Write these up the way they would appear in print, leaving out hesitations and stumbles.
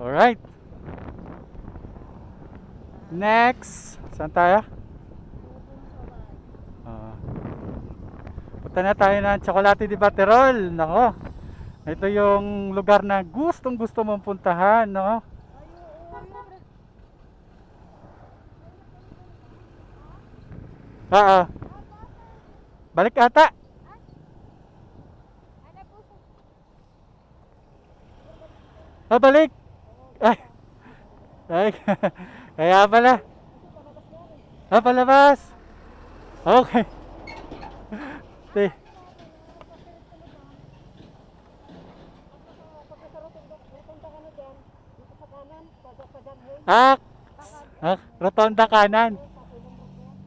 Alright. Next. Saan tayo? Punta na tayo ng Chocolate de Baterol. Nako. Ito yung lugar na gustong gusto mong puntahan, no? Oo. Balik ata. Balik. Ay. Ay. Kaya pala. Palabas. Okay. Ah, rotonda kanan.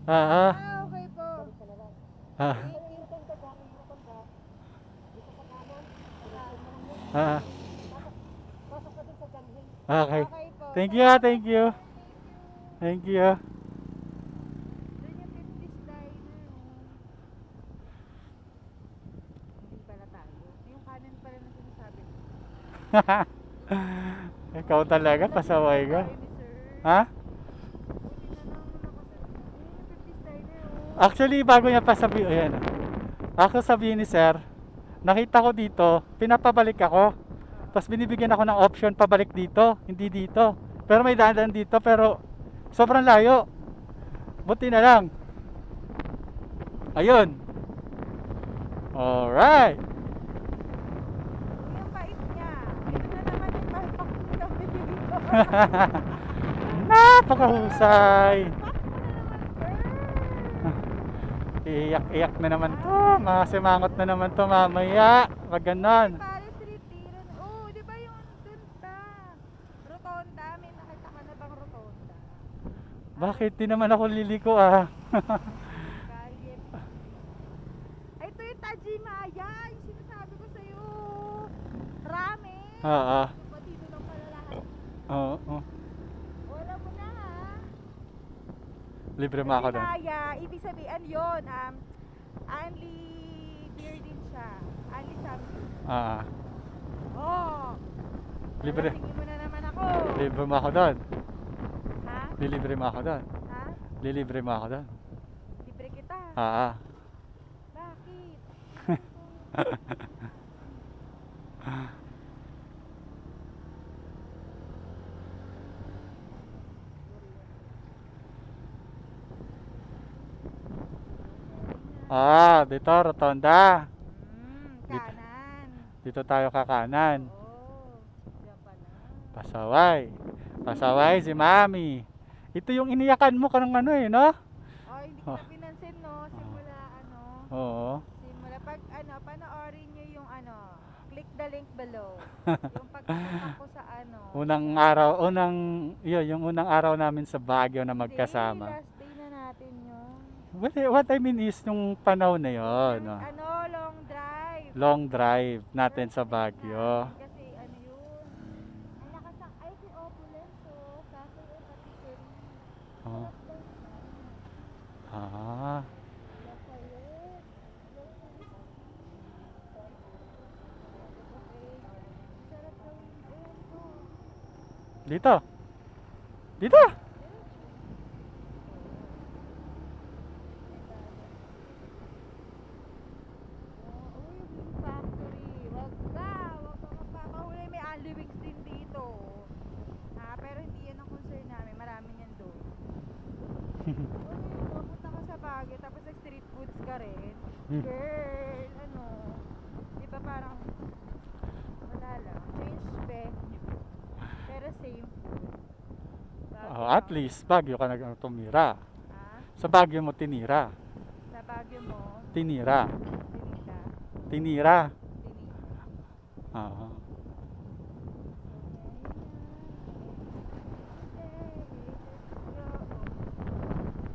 Okay po. Ah. Ah. Okay. Okay po. Thank you, thank you. Thank you. Doon yung 50s diner. Hindi pala tayo. Yung kanan pala na sinasabi ko. Ikaw talaga, pasaway ka. Tayo ni sir. Ha? Buti na lang nakasabi. Yung 50s diner. Actually, bago niya pa sabihin, ayan. Ako sabihin ni sir, nakita ko dito, pinapabalik ako. Tapos binibigyan ako ng option pabalik dito, hindi dito. Pero may daan dito, pero sobrang layo. Buti na lang. Ayun. Alright. Yung bait niya. Ito na naman yung palpak ng kami dito. Napakahusay. Pak mo na naman, sir. Iyak-iyak na naman to. Masimangot na naman to mamaya. Wag ganon. Paris Retiro. Oh, di ba yung dun ta? Rotonda. May nakita ka na bang rotonda? Bakit di naman ako liliko ah? Kalye. Ay, ito yung Tajimaya. Yung sinasabi ko sa'yo. Ramen. Oo. Diba dito lang pala lahat? Oo. Wala mo na ha. Libre mo ako doon. Tajimaya. Ibig sabihin yun. Only beer din siya. Only something. Oh. Libre. Lasingin mo na naman ako. Libre mo ako doon. Ha? Lilibre mo ako doon. Ha? Lilibre mo ako doon. Libre kita. Bakit? Dito, rotonda. Kanan. Dito tayo kakanan. Oh, diyan pala. Pasaway. Pasaway si Mami. Ito yung iniyakan mo kanang ano eh, no? Oh, hindi kita pinansin, no? Simula Oo. simula pag panoorin nyo yung click the link below. Yung pagpunta ko sa Yung unang araw namin sa Baguio na magkasama. Hindi, last day na natin yun. What I mean is yung panahon na yon, no? Long drive. Long drive natin sa Baguio. Kasi yun. Ang lakas ng ay si Opulento. Kaso yung patisserie. Oh. Ah. Lafayette. Sarap gawin ito. Dito. Dito. Factory. Wag ka magpapahuli. May Ali Wings din dito. Pero hindi yan ang concern namin. Marami yan doon. Pupunta ka sa Baguio tapos nag-street foods ka rin. Girl, di ba parang wala lang. Change venue. Pero same food. At least Baguio ka tumira. Ha? Sa Baguio mo tinira. Sa Baguio mo, Tinira. tinita. Tinira. Tinita. Oo.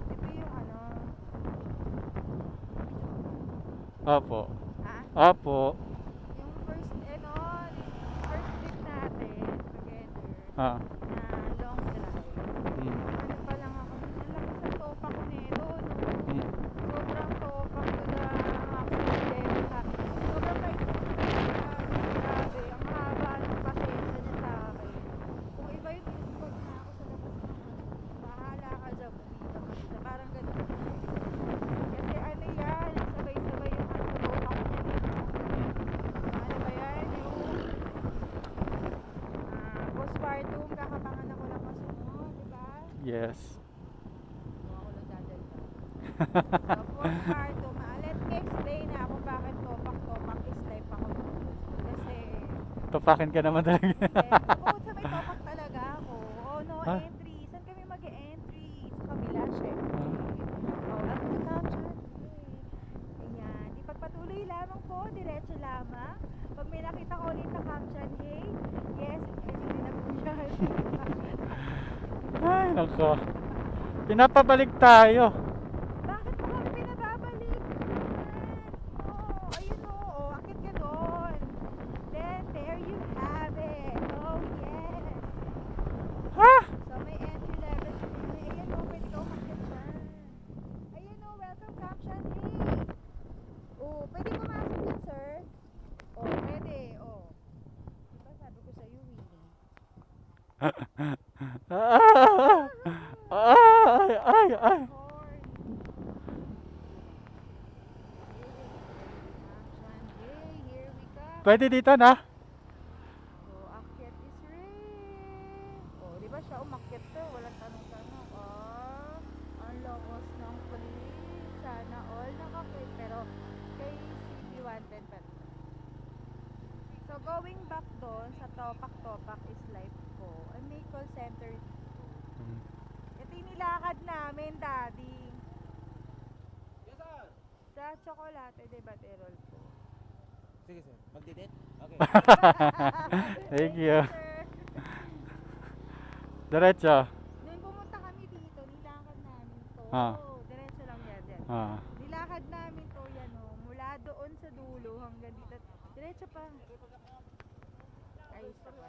Ito yung Opo. ha? Opo. Yung first trip natin together Ah. na long drive. Mm. Pa lang ako, ang lakas ng topa ko nito, no? Mm. Sobrang topa ko na accident ha. Sobrang bait ko siya. Grabe, ang haba ng pasensya niya sa akin. Yes. So, ako lang dadalda. So, postpartum, let me explain na kung bakit topak-topak is life ako doon. Kasi, Tupakin ka naman talaga. bukod sa may topak talaga ako. Oh, no Ha? entry. Saan kami mag-entry? Sa kabila, syempre. Oh, at the caption. Ayan. Ipagpatuloy lamang po, diretso lamang. Pag may nakita ko ulit na caption, hey, yes, hindi na po yan. Ay, nako. Pinapabalik tayo. Bakit mo kami pinababalik? Oh, ayun oh, akit ka doon. Then, there you have it. Oh, yes. Ha? So, may entry level. Ayan oh, pwede ka umakyat dyan. Ayun oh, welcome caption. Hey. Oh, pwede pumasok dyan, sir? Oh, pwede. Oh. Diba sabi ko sa'yo, Winnie? Ay. Horn. Caption. Hey, here we come. Pwede dito na. So, akyat is red. Oh, di ba siya umakyat to? Walang tanong-tanong. Oh, ang locos ng police. Sana all nakakit. Pero, kay CP110 pa rin. So, going back doon sa topak-topak is life ko. Ang may call center dito. Ito yung nilakad namin, daddy. Yes, sir. Sa Chocolate de Baterol po. Sige, sir. Magdidate? Okay. Thank you. sir. Diretso. Nung pumunta kami dito, nilakad namin to. Ah. Diretso lang yan. Ah. Nilakad namin to yan o. Mula doon sa dulo hanggang dito. Diretso pa. Ayos pa pa.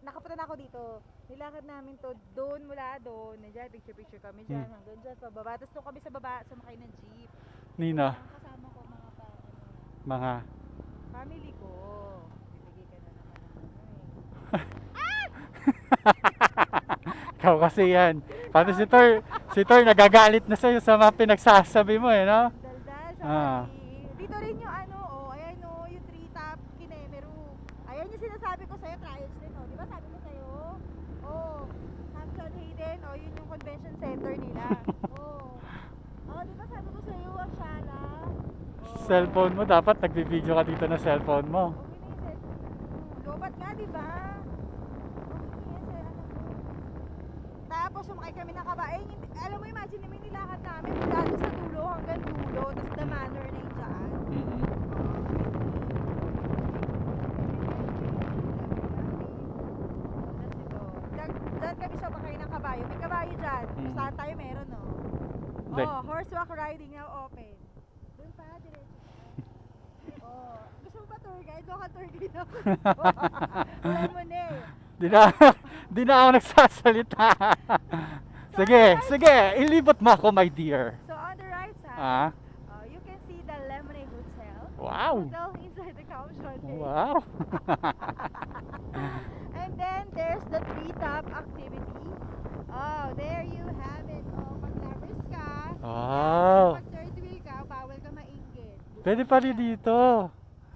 Nakapunta na ako dito. Nilakad namin to doon mula doon. Nandiyan, picture kami dyan. Hanggang dyan pababa. Tapos doon kami sa baba, sumakay ng jeep. Nino. Ang kasama ko mga Mga. family ko. Bibigay ka na naman ng Ikaw kasi yan. Paano si Tor? Si Tor nagagalit na sa'yo sa mga pinagsasabi mo eh, no? daldal sa Ah. Dito rin yung ano, oh, ayan oh, yung tree top Kinemeru. Ayan yung sinasabi ko sa'yo, trials din oh. Di ba sabi ko sa'yo? Oh, Hampton Hayden, oh, yun yung convention center nila. Oh. Oh, di ba sabi ko sa'yo, Ashala? Oh. Cellphone mo, dapat nagbibideo ka dito na cellphone mo. Okay na yung cellphone. Lobat nga, di ba? Okay na yan, tapos sumakay kami ng kaba. Eh, alam mo, imagine namin nilakad namin mula doon sa dulo hanggang dulo. Tapos the manor na yung dyan. Diyan kami sumakay ng kabayo. May kabayo dyan. Saan tayo meron, no? Hindi. Oh, horseback riding now open. Doon pa, diretso pa. Oh, gusto mo ba tour guide? Doon ka tour guide ako. Alam mo na eh. Di na ako nagsasalita. Sige, ilibot mo ako, my dear. So on the right side, Ah, you can see the Lemonade Hotel. wow. Hotel inside the caption. Wow. And then there's the treetop activity. Oh, there you have it. Oh, pag lovers ka, Wow. pag third wheel ka, bawal ka mainggit. Pwede pala dito.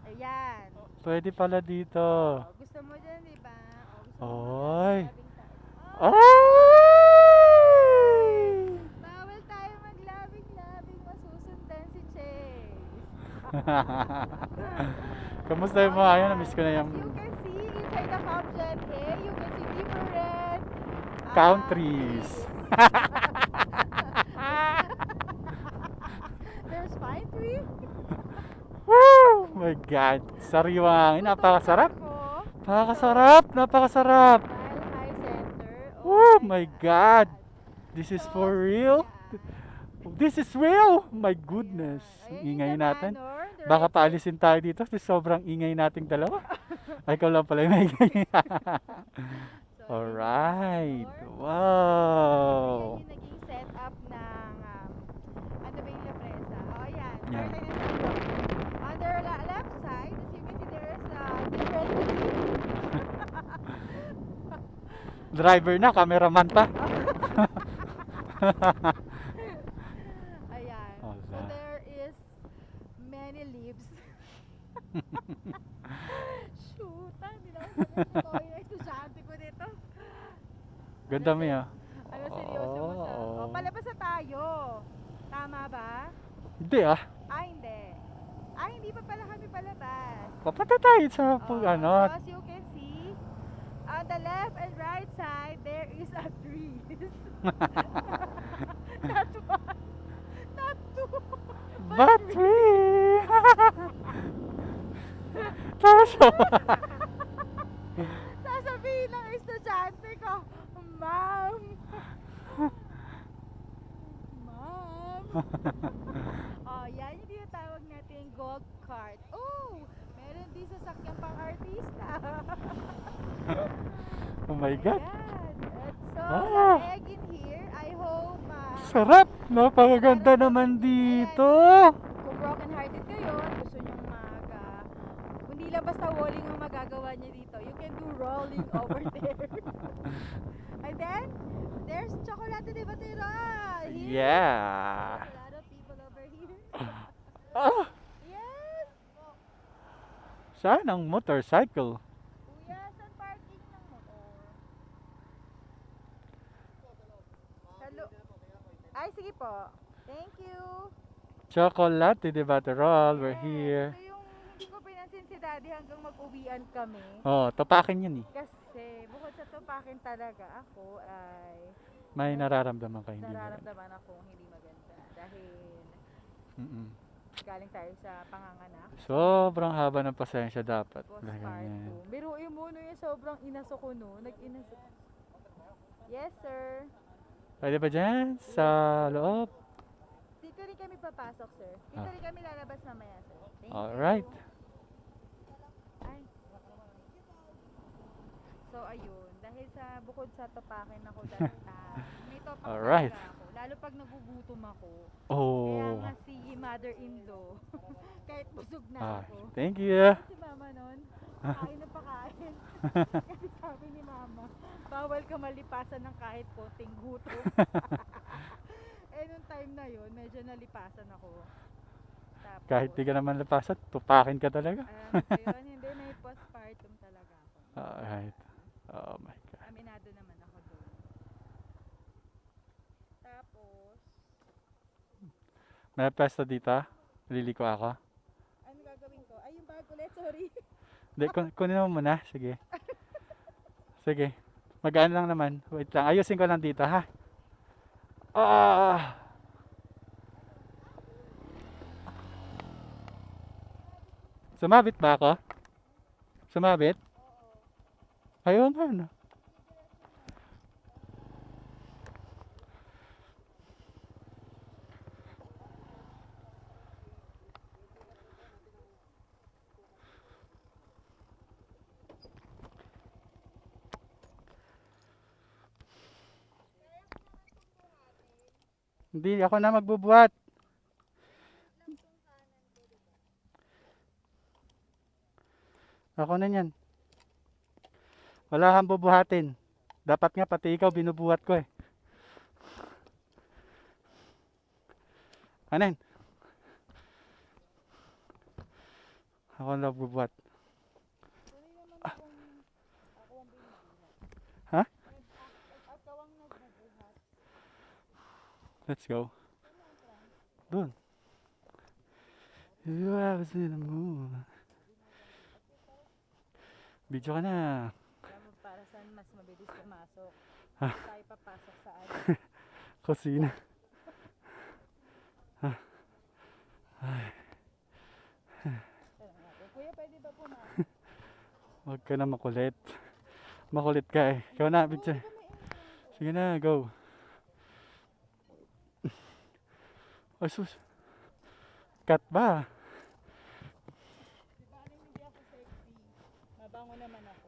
Ayan. Pwede pala dito. Oh, gusto mo dyan, di ba? Oh, gusto mo Oy. maglabing tayo. Oh, Ay! bawal tayo maglabing-labing, masusundan si Chase. Kamusta yung mga yun? Namiss ko na yung As you can see inside the caption, hey, you can see different countries. There's pine tree. Woo! My God. Sariwang. Napakasarap. Napakasarap. Mile High Center. Oh my God. This is for real? Yeah. This is real? My goodness. Ayan Ingay yung natin. manor, the Baka right paalisin tayo dito kasi sobrang ingay nating dalawa. Ay, ikaw lang pala yung maingay. So, Alright. Ayan Wow. yung naging setup ng ano ba yung La Presa? Oh, ayan. Yeah. Northern and Southern. On the left side, as you can see, there's different Driver na, cameraman pa. ayan. So Ala. there is many leaves. Shoot, hindi na ako totoo yung estudyante ko dito. Ganda mo ah. Ano seryoso mo sa... Oo. Oh, palabas na tayo. Tama ba? Hindi ah. Hindi. Hindi pa pala kami palabas. Papunta tayo sa So ano. as you can see, on the left and right side, there is a tree. Not one, not two, But we Tapos Sasabihin ng estudyante ko, Ma'am! Ma'am! Oh, yan yung tinatawag natin golf cart. Oh! Meron din sasakyang pang artista. Oh my God. Ayan. It's so Ah. egg in here. I hope Sarap. Napakaganda naman dito. kung broken hearted kayo, gusto nyong hindi lang basta walling ang magagawa niya dito. You can do rolling over there. And then, there's Chocolate de Batera. Yeah. There's a lot of people over here. Ah, Yes! saan ang motorcycle? Kuya, saan parking ng motor? Hello? Ay, sige po. Thank you. Chocolate de Baterol. We're Yes, here. ito yung hindi ko pinansin si Daddy hanggang mag-uwian kami. Oh, tapakin yun eh. Kasi bukod sa tupakin talaga ako ay May nararamdaman ka hindi mo. nararamdaman akong hindi maganda. Dahil Mm-mm. galing tayo sa panganganak. Sobrang haba ng pasensya dapat. Postpartum. Biruin mo no yung sobrang inaso ko no. Nag-inaso. Yes, sir. Pwede ba dyan? Sa loob? Dito rin kami papasok, sir. Dito Ah. rin kami lalabas mamaya, sir. Thank Alright. you. Ay. So, ayun. Dahil sa bukod sa topakin ako dahil may topak Alright. talaga ako. Lalo pag nagugutom ako. Kaya Oh. nga si mother-in-law, kahit busog na Ah, ako. thank you. Si mama nun, kain na pakain. Kasi sabi ni mama, bawal ka malipasan ng kahit konting gutom. Eh, nung time na yun, medyo nalipasan ako. Tapos, Kahit di ka naman lapasan, tupakin ka talaga. alam ko yun, hindi, may postpartum talaga ako. Alright. Oh my God. Aminado naman ako doon. Tapos, May pesta dito? Liliko ako? ano gagawin ko? Ay, yung bag ulit, sorry. Hindi, kunin mo muna. Sige. Sige. Magaan lang naman. Wait lang. Ayusin ko lang dito, ha? Ah! Sumabit ba ako? Sumabit? Ayaw man. Hindi, ako na magbubuhat. Ako na yan. Wala kang bubuhatin. Dapat nga pati ikaw binubuhat ko eh. Anen? Ako na magbubuhat. Sorry naman kung ako ang binubuhat. Ha? Ako ang nagbubuhat. Let's go. Doon. You have seen the moon. Video ka na. Alam mo para saan mas mabilis pumasok. Ah. Tayo papasok sa ano. Kusina. Kuya, pwede ba pumasok? Huwag ka na makulit. Makulit ka eh. Ikaw na, video. Sige na, go. Ay, sus. Cut ba? Di ba ano hindi ako sexy? Mabango naman ako.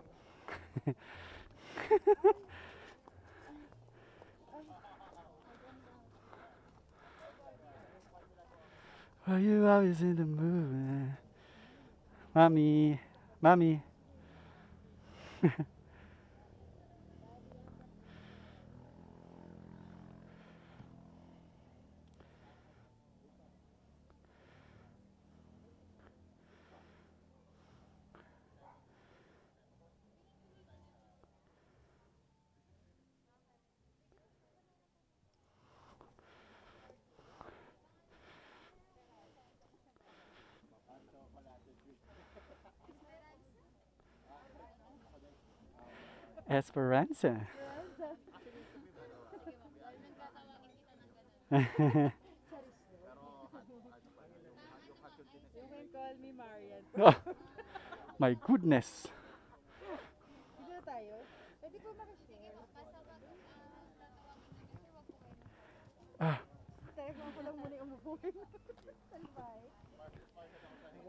Are you always in the mood? Mommy. Mommy. Esperanza. You can call me Marian. Oh, my goodness. Dito na tayo. Pwede po makishare. Ah, Telephone ko lang muna yung umubuhin. Salbay.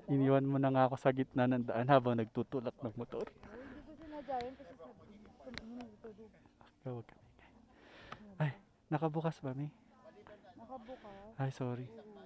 iniwan mo na nga ako sa gitna ng daan habang nagtutulak ng motor. Oh, hindi ko sinadya yun kasi sabi ko, tutulog. Huwag ka maingay. Ay, nakabukas ba, May? Nakabukas. Ay, sorry. Oo.